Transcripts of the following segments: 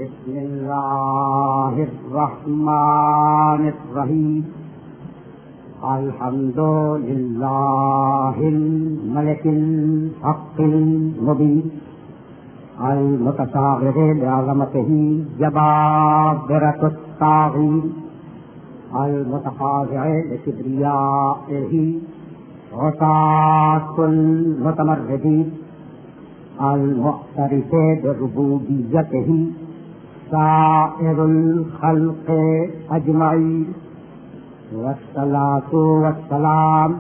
بسم اللہ الرحمن الرحیم الحمد للہ الملک الحق المبین المتصاغر بعظمتہ جبابرۃ الطاغین المتخاضع لکبریائہ عصاة المتمردین المعترف بربوبیتہ سائر الخلق اجمعین والصلاة والسلام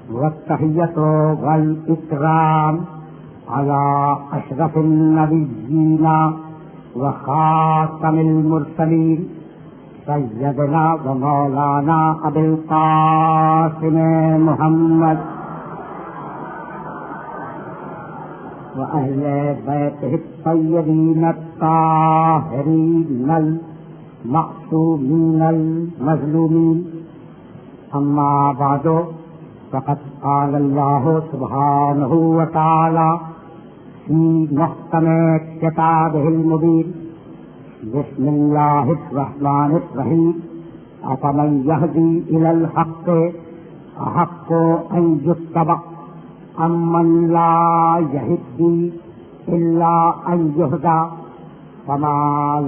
والتحیۃ والاکرام علی اشرف النبیین وخاتم المرسلین سیدنا و مولانا ابی القاسم محمد وأهل بيته الطيبين الطاهرين المعصومين المظلومين أما بعد فقد قال الله سبحانه وتعالى في محكم كتابه المبين بسم الله الرحمن الرحيم أفمن يهدي إلى الحق أحق أن يتبع امن لا يهدي الا ان يهدى فما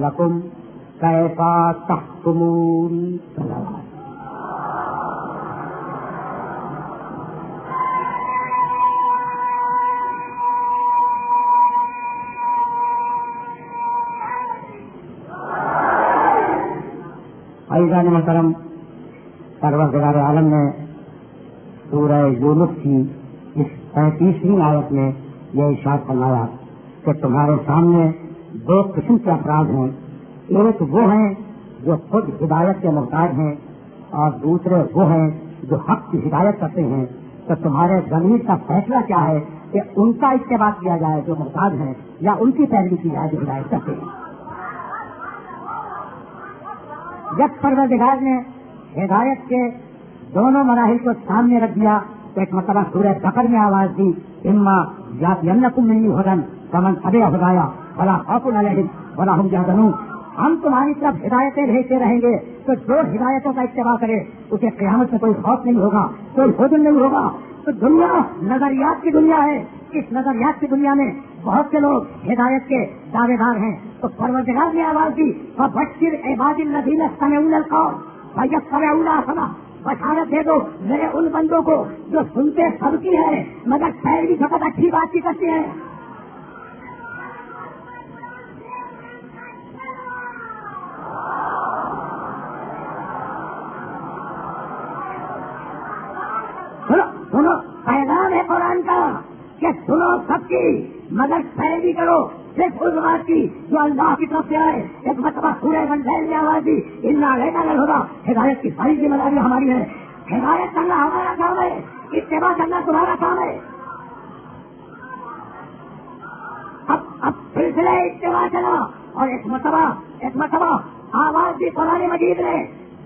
لكم كيف تحكمون. عزیزان محترم، پروردگار عالم نے سورہ یونس کی اس 35ویں آیت میں یہ ارشاد فرمایا کہ تمہارے سامنے دو قسم کے افراد ہیں، ایک وہ ہیں جو خود ہدایت کے محتاج ہیں اور دوسرے وہ ہیں جو حق کی ہدایت کرتے ہیں. تو تمہارے ضمیر کا فیصلہ کیا ہے کہ ان کا اتباع کیا جائے جو محتاج ہیں یا ان کی پیروی کی جائے جو ہدایت کرتے ہیں. جب پروردگار نے ہدایت کے دونوں مراحل کو سامنے رکھ دیا تو ایک مرتبہ سورہ بقرہ میں آواز دی، اما یاتینکم منی ھدی فمن تبع ھدایا فلا خوف علیہم ولا ھم یحزنون. ہم تمہاری طرف ہدایتیں بھیجتے رہیں گے تو جو ہدایتوں کا اتباع کرے اسے قیامت میں کوئی خوف نہیں ہوگا، کوئی حزن نہیں ہوگا. تو دنیا نظریات کی دنیا ہے، اس نظریات کی دنیا میں بہت سے لوگ ہدایت کے دعوے دار ہیں. تو پروردگار نے آواز دی فبشر عبادی الذین یستمعون القول فیتبعون احسنہ، بشارت دے دو میرے ان بندوں کو جو سنتے سب کی ہے مگر پیروی فقط اچھی بات کی کرتے ہیں. سنو پیغام ہے قرآن کا کہ سنو سب کی مگر پیروی کرو صرف اس بات کی جو اللہ کی طرف سے آئے. ایک مرتبہ سورہ منزل میں آواز دی انا لینا ہوگا. ہدایت کی ساری ذمہ داری ہماری ہے، ہدایت کرنا ہمارا کام ہے، اتباع کرنا تمہارا کام ہے. اب سلسلہ اتباع چلا اور ایک مرتبہ آواز دی قرآن مجید نے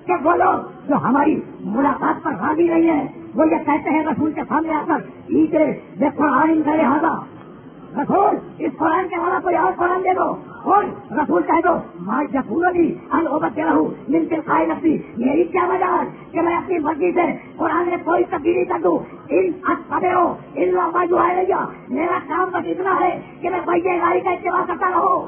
کہ وہ لوگ جو ہماری ملاقات پر راضی نہیں ہے وہ یہ کہتے ہیں رسول کے سامنے آ کر دیکھو قرآن کا لہٰذا رسول اس قرآن کے علاوہ کوئی اور قرآن دے دو. اور رسول کہہ دو ماں یقول لی ان عبد رہوں من تلقاء نفسی، میری کیا وجہ ہے کہ میں اپنی مرضی سے قرآن میں کوئی تبدیلی کر دوں. ان اتبعوا الا ما یوحی الی، میرا کام بس اتنا ہے کہ میں وحی الہی کا اتباع کرتا رہوں.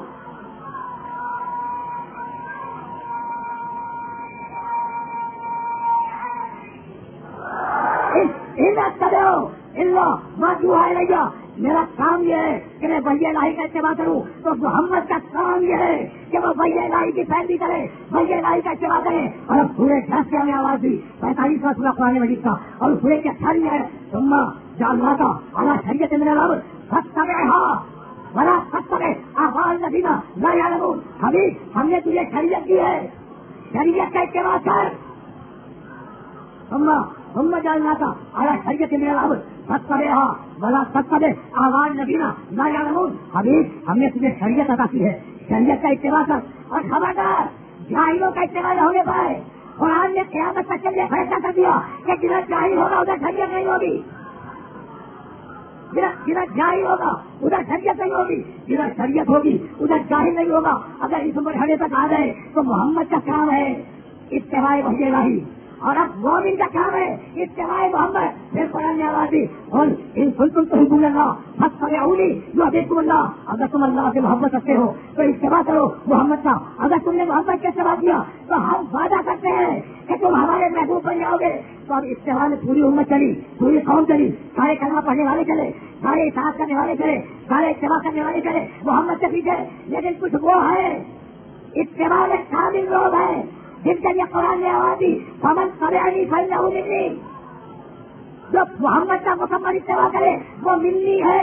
میرا کام یہ ہے کہ میں وحی الہی کا اتباع کروں. تو محمد کا کام یہ ہے کہ وہ وحی الہی کی پیروی کرے، وحی الہی کا اتباع کرے. اور اب پورے جھانکے میں آواز دی 45واں سورہ قرآن مجید کا اور پورے کے اچھا ہے ثم جعلناک علی شریعۃ من الامر فاتبعھا ولا تتبع اہواء الذین لا یعلمون. ہم نے تجھے شریعت دی ہے، شریعت کا اتباع کر. ثم جعلناک علی شریعۃ من الامر فاتبعھا ولا تتبع اہواء الذین لا یعلمون. ہم نے تجھے شریعت عطا کی ہے، شریعت کا اتباع کر. اور خبردار جاہلوں کا اتباع نہ ہونے پائے. قرآن نے قیامت تک کے لیے فیصلہ کر دیا کہ جدھر جاہل ہوگا ادھر شریعت نہیں ہوگی. جدھر جاہل ہوگا ادھر شریعت نہیں ہوگی، جدھر شریعت ہوگی ادھر جاہل نہیں ہوگا۔ اگر اس مرحلے تک آ گئے تو محمد کا کام ہے اتباع وحی الہی، اور اب مومن کا کام ہے اتباع محمد۔ پھر قرآن نے آواز دی قل ان کنتم تحبون اللہ فاتبعونی یحببکم اللہ۔ اگر تم اللہ سے محبت رکھتے ہو تو اتباع کرو محمد کا۔ اگر تم نے محمد کا اتباع کیا تو ہم وعدہ کرتے ہیں کہ تم ہمارے محبوب بن جاؤ گے۔ تو اب اتباع میں پوری امت چلی، پوری قوم چلی، سارے کلمہ پڑھنے والے چلے، سارے اطاعت کرنے والے چلے، سارے اتباع کرنے والے چلے محمد کے پیچھے۔ لیکن کچھ وہ ہے اتباع میں شامل لوگ ہیں جن کے لیے قرآن نے آواز دی فمن تبعنی فإنہ منی، جو محمد کا مکمل اتباع کرے وہ منی ہے۔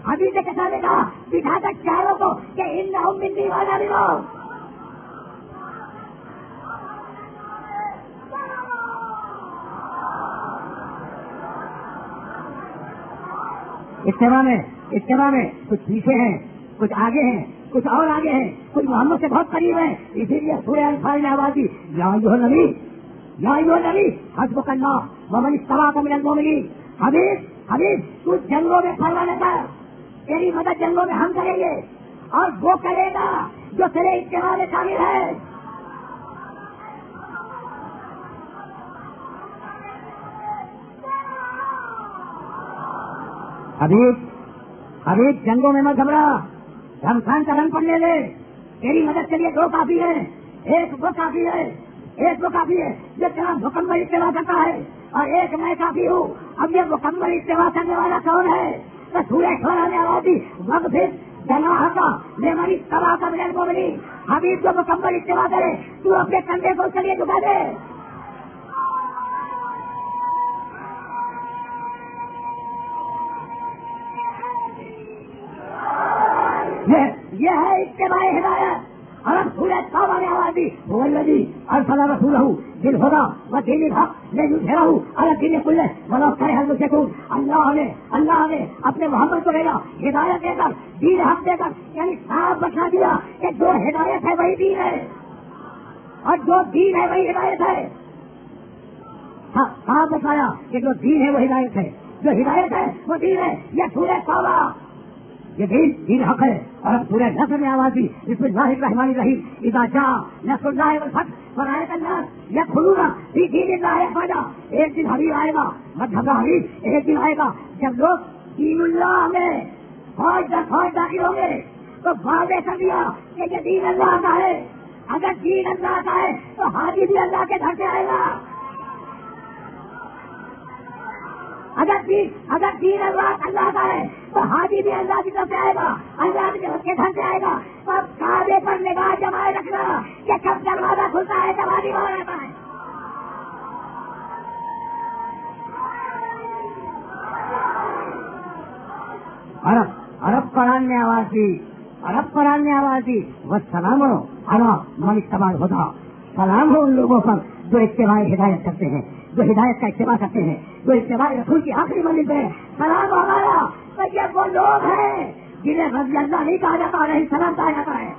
حدیث کے ساتھ کہا دکھا تک چاروں کو کہ انہم منی وانا منہم۔ اتباع میں کچھ پیچھے ہیں، کچھ آگے ہیں، کچھ اور آگے ہیں، کچھ محمد سے بہت قریب ہیں۔ اسی لیے سورہ انفال میں آواز دی یا ایھا النبی حسبک اللہ ومن اتبعک من المؤمنین۔ حبیب تو جنگوں میں پھروانے کا، تیری مدد جنگوں میں ہم کریں گے، اور وہ کرے گا جو تیرے اتباع میں شامل ہے۔ حبیب جنگوں میں مت گھبرا، رمضان کا رنگ پڑنے لے، تیری مدد کے لیے دو کافی ہے، ایک وہ کافی ہے جو تیرا مکمل اتباع کرتا ہے، اور ایک میں کافی ہوں۔ اب یہ مکمل اتباع کرنے والا کون ہے؟ تو سورہ شورى میں آواز دی وَاغْفِرْ جَنَاحَكَ لِمَنِ اتَّبَعَكَ مِنَ الْمُؤْمِنِينَ۔ حبیب جو مکمل اتباع کرے تو اپنے کندھے کو اس کے لیے جھکا دے۔ یہ ہے اتباع ہدایت۔ اور اب سورہ توبہ میں آواز دی هو الذی ارسل رسولہ بالہدی ودین الحق لیظہرہ علی الدین کلہ ولو کرہ المشرکون۔ اللہ نے اپنے محمد کو بھیجا ہدایت دے کر، دین حق دے کر، یعنی صاف بتا دیا کہ جو ہدایت ہے وہی دین ہے، اور جو دین ہے وہی ہدایت ہے۔ صاف بتایا کہ جو دین ہے وہ ہدایت ہے، جو ہدایت ہے وہ دین ہے۔ یہ سورہ توبہ، یہ دین حق ہے۔ اور اب سورہ نصر میں آواز دی بسم اللہ الرحمن الرحیم اذا جاء نصر اللہ والفتح ورأیت الناس یدخلون فی دین اللہ افواجا۔ ایک دن حبیب آئے گا، مت گھبرا حبیب، ایک دن آئے گا جب لوگ دین اللہ میں فوج در فوج داخل ہوں گے۔ تو واضح کر دیا کہ یہ دین اللہ کا ہے۔ اگر دین اللہ کا ہے تو حاجی بھی اللہ کے گھر سے آئے گا۔ اگر دین اللہ کا ہے تو حاجی بھی اللہ کی طرف سے آئے گا، اللہ کے گھر سے آئے گا۔ اور کعبے پر نگاہ جمائے رکھنا کہ کب دروازہ کھلتا ہے کب حاجی وہاں رہتا ہے۔ عرب قرآن نے آواز دی والسلام علی من اتبع الہدی۔ سلام ہو ان لوگوں پر جو اتباع ہدایت کرتے ہیں، جو ہدایت کا اتباع کرتے ہیں، جو اتباع رسول کی آخری منزل پہ ہے۔ سلام ہمارا تو یہ وہ لوگ ہیں جنہیں رضی اللہ نہیں کہا جاتا، نہیں سلام کہا جاتا ہے۔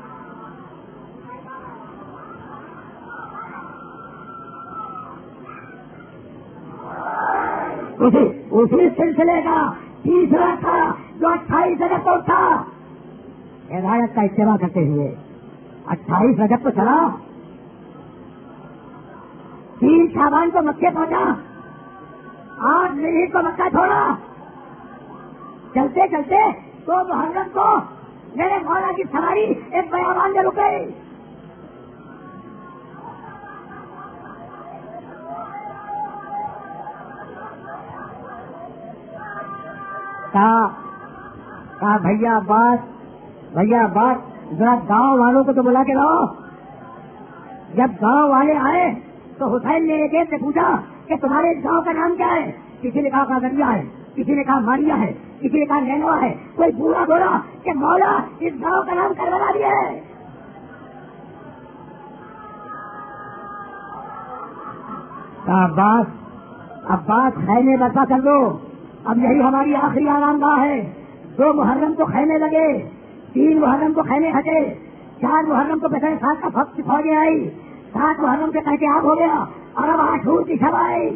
اسی سلسلے کا تیسرا تھا جو 28 رجب کو تھا، ہدایت کا اتباع کرتے ہوئے 28 رجب کو چلا، 3 شعبان کو مکے پہنچا، 8 ذوالحجہ کو مکہ چھوڑا۔ چلتے چلتے 2 محرم کو میرے مولا کی سواری ایک بیابان میں رکے۔ کہا بھیا عباس ذرا گاؤں والوں کو تو بلا کے لاؤ۔ جب گاؤں والے آئے تو حسین نے ایک سے پوچھا کہ تمہارے اس گاؤں کا نام کیا ہے؟ کسی نے کہا قادریہ ہے، کسی نے کہا ماریہ ہے، کسی نے کہا نینوا ہے، کوئی بوڑھا بولا کہ مولا اس گاؤں کا نام کربلا بھی ہے۔ عباس خیمے برپا کر دو، اب یہی ہماری آخری آرام گاہ ہے۔ 2 محرم کو خیمے لگے، 3 محرم کو خیمے ہٹے، 4 محرم کو پہلے 7 کا فوجیں آئی، 7 محرم سے احتیاط ہو گیا، اور اب عاشور کی شب آئی۔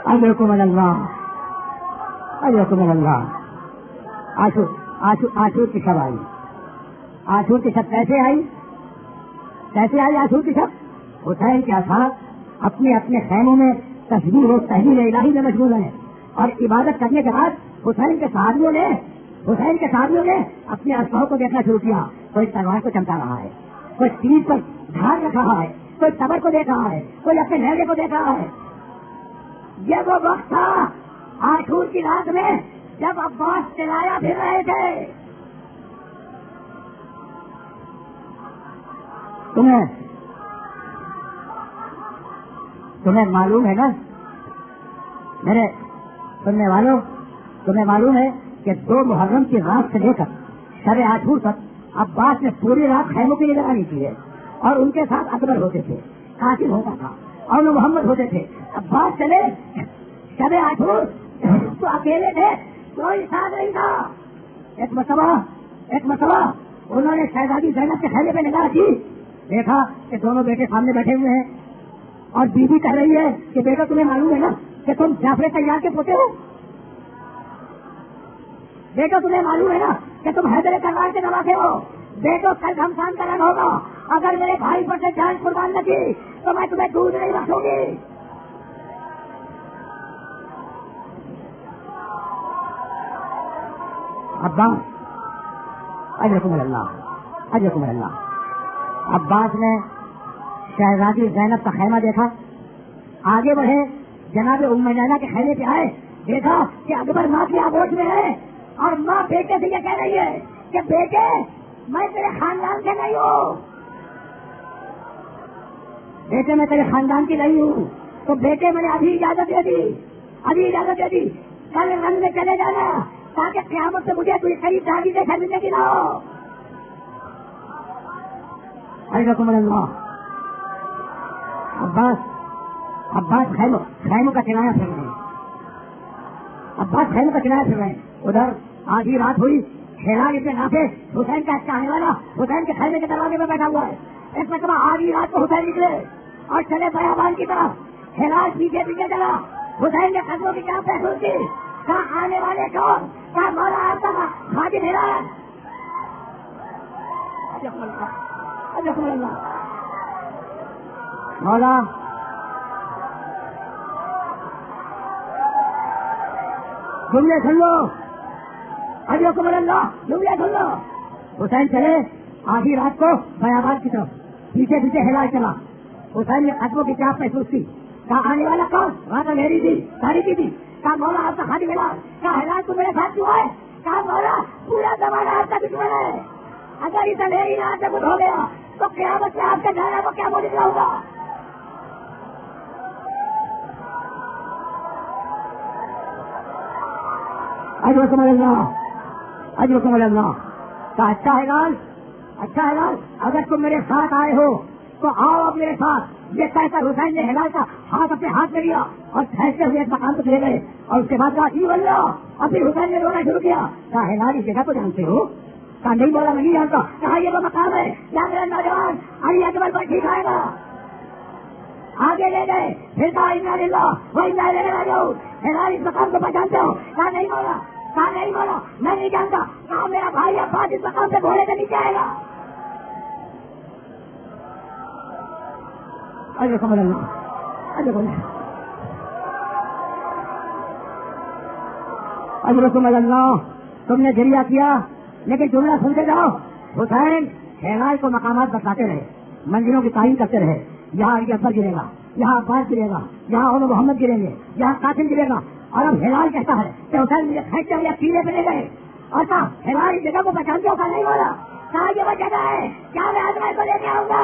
اجرکم اللہ، اجرکم اللہ۔ عاشور کی شب آئی، عاشور کی شب کیسے آئی؟ کیسے آئی عاشور کی شب؟ حسین کے اصحاب اپنے اپنے خیموں میں تسبیح و تحلیل الہی میں مشغول ہیں، اور عبادت کرنے کے بعد حسین کے صحابیوں نے اپنے اسلحوں کو دیکھنا شروع کیا۔ کوئی تلوار کو چمکا رہا ہے، کوئی تیر پر دھار رکھ رہا ہے، کوئی صبر کو دیکھ رہا ہے، کوئی اپنے لہجے کو دیکھ رہا ہے۔ یہ وہ وقت تھا عاشور کی رات میں جب عباس چلایا پھر رہے تھے۔ تمہیں معلوم ہے نا میرے سننے والوں، تمہیں معلوم ہے کہ 2 محرم کی رات سے لے کر شب عاشور تک عباس نے پوری رات خیموں کی نگرانی کی ہے، اور ان کے ساتھ اکبر ہوتے تھے، قاسم ہوتا تھا، اور محمد ہوتے تھے۔ عباس چلے شب عاشور تو اکیلے تھے، کوئی ساتھ نہیں تھا۔ ایک مرتبہ انہوں نے شہزادی زینب کے خیمے پہ نگاہ کی، دیکھا کہ دونوں بیٹے سامنے بیٹھے ہوئے ہیں، اور بیوی کہہ رہی ہے کہ بیٹا تمہیں معلوم ہے نا کہ تم جعفر تیار کے پوتے ہو؟ بیٹا تمہیں معلوم ہے نا کہ تم حیدر کرار کے نواسے ہو؟ بیٹو کل گھمسان کا رنگ ہوگا، اگر میرے بھائی پر سے جان قربان نہ کی تو میں تمہیں دودھ نہیں بخشوں گی۔ عباس اجرکم اللہ، اجرکم اللہ۔ عباس نے شہزادی زینب کا خیمہ دیکھا، آگے بڑھے، جناب ام نینا کے خیمے پہ آئے، دیکھا کہ اکبر ماں کی آگوش میں ہے، اور ماں بیٹے سے یہ کہہ رہی ہے کہ بیٹے میں تیرے خاندان سے نہیں ہوں، بیٹے میں تیرے خاندان کی نہیں ہوں، تو بیٹے میں نے ابھی اجازت دے دی، کل رنگ میں چلے جانا تاکہ قیامت سے مجھے کوئی قریب شادی سے ملنے کی نہ ہو۔ اجرکم اللہ۔ عباس خیموں کا کنایا پھر رہے ہیں، ادھر آدھی رات ہوئی، ہلال ابن نافع حسین کا چاہنے والا حسین کے خیمے کے دروازے میں بیٹھا ہوا ہے۔ ایک مرتبہ آدھی رات کو حسین نکلے اور چلے بیابان کی طرف، ہلال پیچھے چلا، حسین نے قدموں کی کیا محسوس کی، کہاں آنے والے کون، کہاں مولا آتا خادم ہلال۔ مولا جملے سن لو، اجرکم اللہ، جملے سن لو۔ حسین چلے آدھی رات کو بیابان کی طرف، پیچھے ہلال چلا، حسین نے قدموں کی چاپ محسوس کی، کہاں آنے والا کون، وہاں تو میری تھی، تاریخی تھی، کہاں مولا آپ کا خادم ہلال، کہاں ہلال تو میرے ساتھ کیوں ہے، کہاں مولا پورا زمانہ آپ کا دشمن ہے، اگر اس اندھیری رات سے کچھ ہو گیا تو قیامت میں آپ کے جانا کو کیا بول نکلا ہوگا۔ اجرکم اللہ، اجرکم اللہ۔ اچھا ہے لال، اگر تم میرے ساتھ آئے ہو تو آؤ اب میرے ساتھ۔ یہ کہہ کر حسین نے ہلال کا ہاتھ اپنے ہاتھ میں لیا اور کھینچتے ہوئے ایک مقام تک لے گئے، اور اس کے بعد کہا ای اللہ، اور پھر حسین نے رونا شروع کیا، کہا ہلال اس جگہ کو جانتے ہو؟ کہا نہیں مولا نہیں جانتا، کہا یہ وہ مقام ہے کیا میرا نوجوان علی اکبر پر ٹھیک آئے گا۔ آگے لے گئے، پھر کہا انا للہ و انا الیہ راجعون، ہلال اس مقام کو پہچانتے ہو؟ کہا نہیں مولا، میں نہیں جانتا، کہا میرا بھائی عباس اس مقام سے گھوڑے سے نیچے آئے گا۔ اجرکم اللہ، اجرکم اللہ۔ تم نے ذریعہ کیا لیکن جملہ سنتے جاؤ۔ حسین ہلال کو مقامات بتاتے رہے، منزلوں کی تعین کرتے رہے، یہاں علی اکبر گرے گا، یہاں عباس گرے گا، یہاں اولو محمد گریں گے، یہاں قاسم گرے گا، اور اب ہلال کہتا ہے کہ حسین مجھے کھینچتے ہوئے سینے پہ لے گئے، اور کہا ہلال اس جگہ کو پہچانتے ہو؟ کہا نہیں بولا، کہا یہ وہ جگہ ہے کیا میں آدمی کو لے کے آؤں گا۔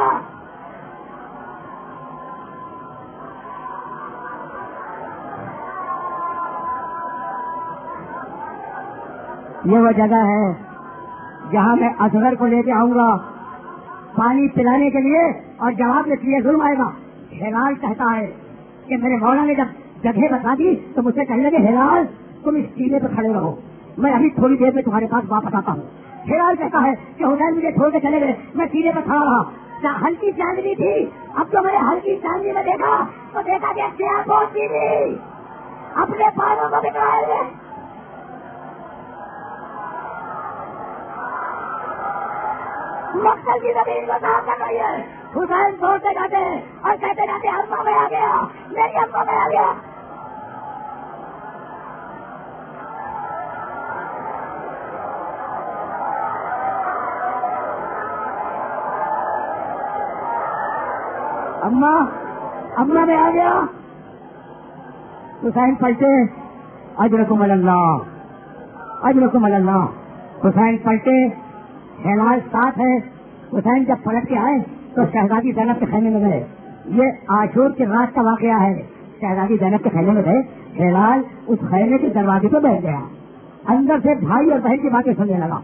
یہ وہ جگہ ہے جہاں میں اصغر کو لے کے آؤں گا پانی پلانے کے لیے، اور جواب میں کیے ظلم آئے گا۔ ہلال کہتا ہے کہ میرے مولا نے جب جگہ بتا دی تو مجھ سے کہنے لگے ہلال تم اس ٹیلے پہ کھڑے رہو، میں ابھی تھوڑی دیر میں تمہارے پاس واپس آتا ہوں۔ ہلال کہتا ہے کہ حسین مجھے چھوڑ کے چلے گئے، میں ٹیلے پہ کھڑا رہا، ہلکی چاندنی تھی، اب تو میں نے ہلکی چاندنی میں دیکھا تو دیکھا کہ کیا بہت تھی، اپنے پاؤں کو بکھرائے مقتل کی زمین کو صاف کر رہی ہے. حسین چھوڑتے جاتے اور کہتے جاتے اماں میں آ گیا, میری اماں میں آ گیا. اماں میں آ گیا. حسین پلٹے, اجرکم اللہ, اجرکم اللہ. حسین پلٹے, ہلال ساتھ ہے. حسین جب پلٹ کے آئے تو شہزادی زینب کے خیمے میں گئے. یہ عاشور کے رات کا واقعہ ہے. شہزادی زینب کے خیمے میں گئے, ہلال اس خیمے کے دروازے پہ بیٹھ گیا. اندر سے بھائی اور بہن کی باتیں سننے لگا.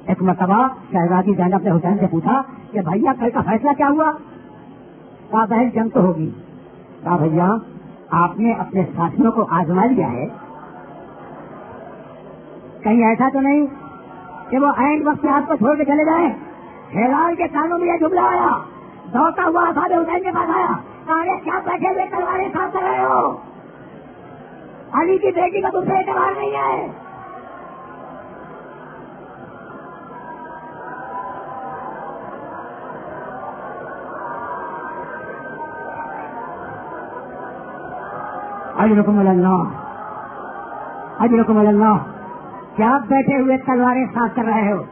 ایک مرتبہ شہزادی زینب نے حسین سے پوچھا کہ بھیا کل کا فیصلہ کیا ہوا؟ کہا بہن جنگ تو ہوگی. کہا بھیا آپ نے اپنے ساتھیوں کو آزما لیا ہے, کہیں ایسا تو نہیں کہ وہ اینڈ وقت آپ کو چھوڑ کے چلے جائیں؟ ہلال کے کانوں میں یہ جملہ آیا, دوڑتا ہوا اصحاب حسین کے پاس آیا. کہا کیا بیٹھے ہوئے تلواریں صاف کر رہے ہو؟ علی کی بیٹی کا تم سے اعتبار نہیں ہے. اجرکم اللہ, اجرکم اللہ. کیا بیٹھے ہوئے تلواریں صاف کر رہے ہو؟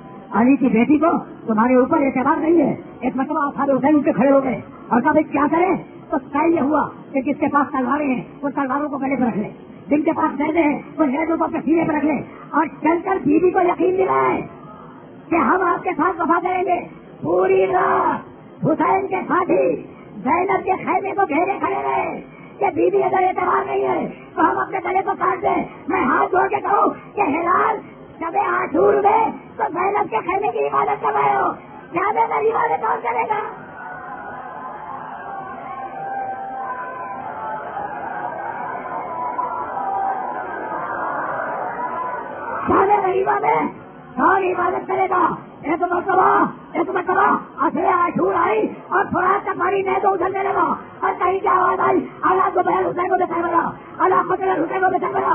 علی کی بیٹی کو تمہارے اوپر اعتبار نہیں ہے. ایک مرتبہ اصحاب حسین ان کے کھڑے ہو گئے اور کہا بھائی کیا کریں؟ تو طے یہ ہوا کہ جس کے پاس تلواریں ہیں وہ تلواروں کو گلے پہ رکھ لے, جن کے پاس نیزے ہیں وہ نیزوں کو اپنے سینے پہ رکھ لے, اور چل کر بیوی کو یقین دلائے کہ ہم آپ کے ساتھ وفا کریں گے. پوری رات حسین کے ساتھی زینب کے خیمے کو گھیرے کھڑے رہے کہ بیوی اگر اعتبار نہیں ہے تو ہم اپنے گلے کو کاٹ دیں. میں ہاتھ جوڑ کے کہوں کہ ہلال شب عاشور میں تو زینب کے خیمے کی عبادت کر رہے ہو, کیا میری عبادت کون کرے گا؟ غریبا میں کون عبادت کرے گا؟ ایک مرتبہ اصل عاشور آئی اور فرات کا پانی نہیں تو ادھرنے لگا اور کہیں کی آواز آئی اللہ کو بہن حسین کو بچا بنا, اللہ کو بہن حسین کو بچا بنا.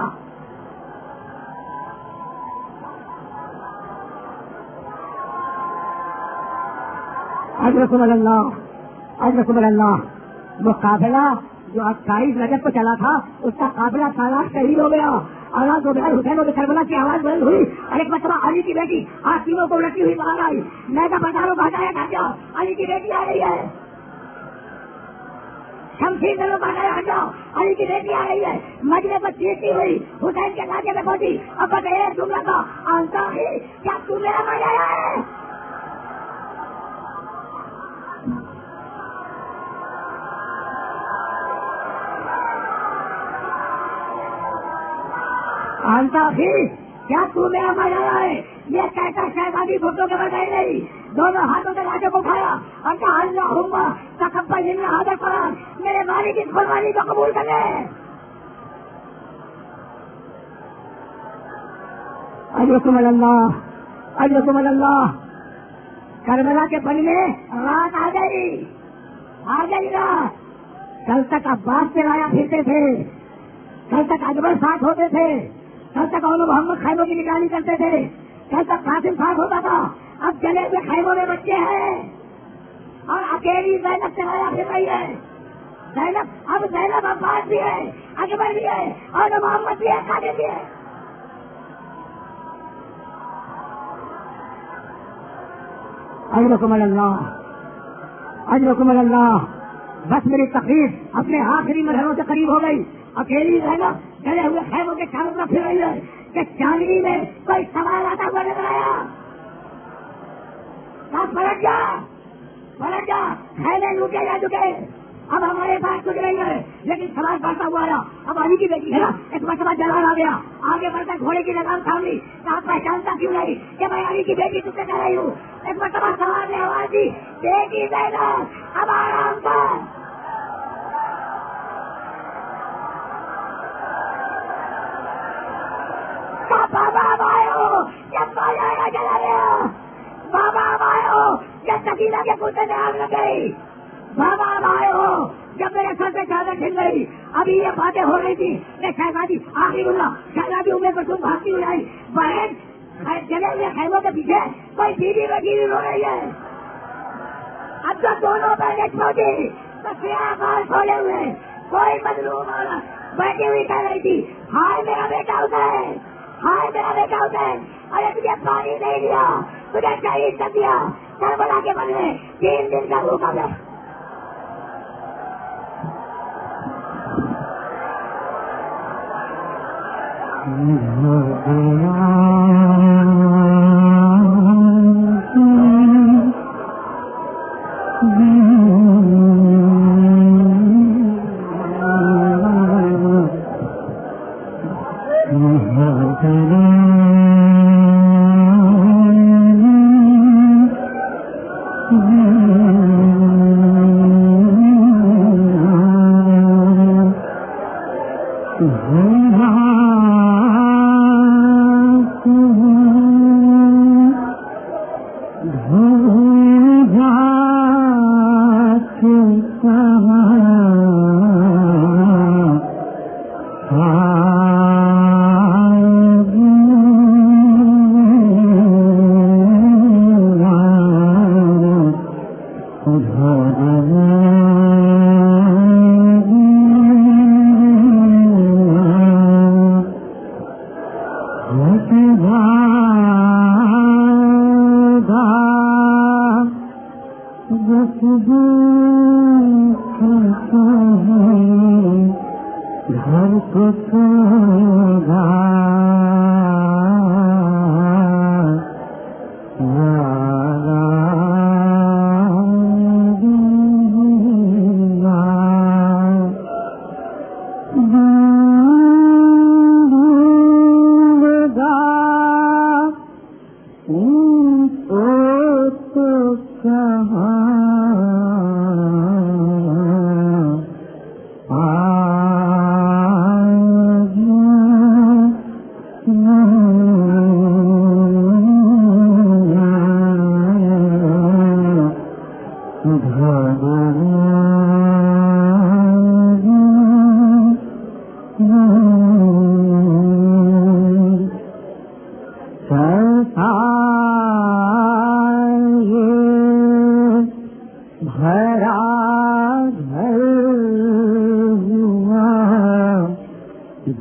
اجرکم اللہ, اجرکم اللہ. وہ قافلہ جو 28 رجب کو چلا تھا اس کا قافلہ سالار شہید ہو گیا. اللہ کو بہن حسین کو کربلا کی آواز بلند ہوئی اور ایک مرتبہ علی کی بیٹی آستینوں کو لٹی ہوئی باہر آئی. میں کا بازاروں بھاگایا کھا جاؤ, علی کی بیٹی آ رہی ہے. شمشیر سے لوگ بھاگایا ہٹ جاؤ, علی کی بیٹی آ رہی ہے. مجمے پر چیختی ہوئی حسین کے علاقے میں پہنچی. اب بغیر جملہ کا آنسا ہی کیا تو میرا مانا ہے؟ کیا تو میرا مانا ہے؟ یہ کہتا شہزادی فوٹو کے بجائے نہیں, دونوں ہاتھوں سے لاٹھوں کو اٹھایا اور کہا اللہم تقبل منا ھذا القرآن, میرے مالک اس قربانی کو قبول کر لے. اجرکم اللہ, اجرکم اللہ. کربلا کے بن میں رات آ گئی رات. کل تک عباس سے لایا پھرتے تھے, کل تک اکبر ساتھ ہوتے تھے, کل تک محمد خیموں کی نگرانی کرتے تھے, کل تک قاسم ساتھ ہوتا تھا. اب گلے میں خیموں میں بچے ہیں اور اکیلی زینب چلایا پھر رہی ہے. زینب عباس بھی ہے, اکبر بھی ہے اور محمد بھی ہے, خالد بھی ہے. اجرکم اللہ, اجرکم اللہ. بس میری تقریر اپنے آخری مرحلوں سے قریب ہو گئی. اکیلی زینب گلے ہوئے خیموں کے چاروں طرف پھر رہی ہے کہ چاندنی میں کوئی سوال آتا ہوا نظر آیا. پلٹ جا, خیمے لوٹے جا چکے, اب ہمارے پاس کچھ نہیں ہے. لیکن سوال بڑھتا ہوا آیا. اب علی کی بیٹی ہے نا, ایک مرتبہ جلال آ گیا, آگے بڑھ کر گھوڑے کی لگام تھام لی. آپ پہچانتا کیوں نہیں کہ میں علی کی بیٹی تم سے کہہ رہی ہوں؟ ایک مرتبہ سوال نے آواز دی, بیٹی زینب اب آرام کر. بابا آئے ہو جب جائے چلا گیا, بابا آئے ہو جب سکینہ کے پوتے میں آگ لگ گئی, بابا آئے ہو جب میرے سر پہ زیادہ کھل گئی. ابھی یہ باتیں ہو رہی تھی کہ شہزادی آخری بولنا شہزادی عمر پر تم بھاگتی ہو جائی. بہن جگہ ہوئے خیموں کے پیچھے کوئی بیوی بیٹھی رو رہی ہے. اب تو دونوں بہنیں چھوٹی تو بال کھولے ہوئے کوئی مظلوم بیٹھی ہوئی کہہ رہی تھی ہائے میرا بیٹا ہوتا ہے, ہائے میرا بیٹا ہوتا ہے. ارے تجھے پانی نہیں دیا, تجھے شہید کر دیا, کربلا کے بدلے 3 دن کا بھوکا گیا.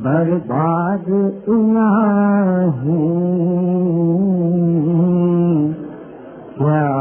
برباد الہی کیا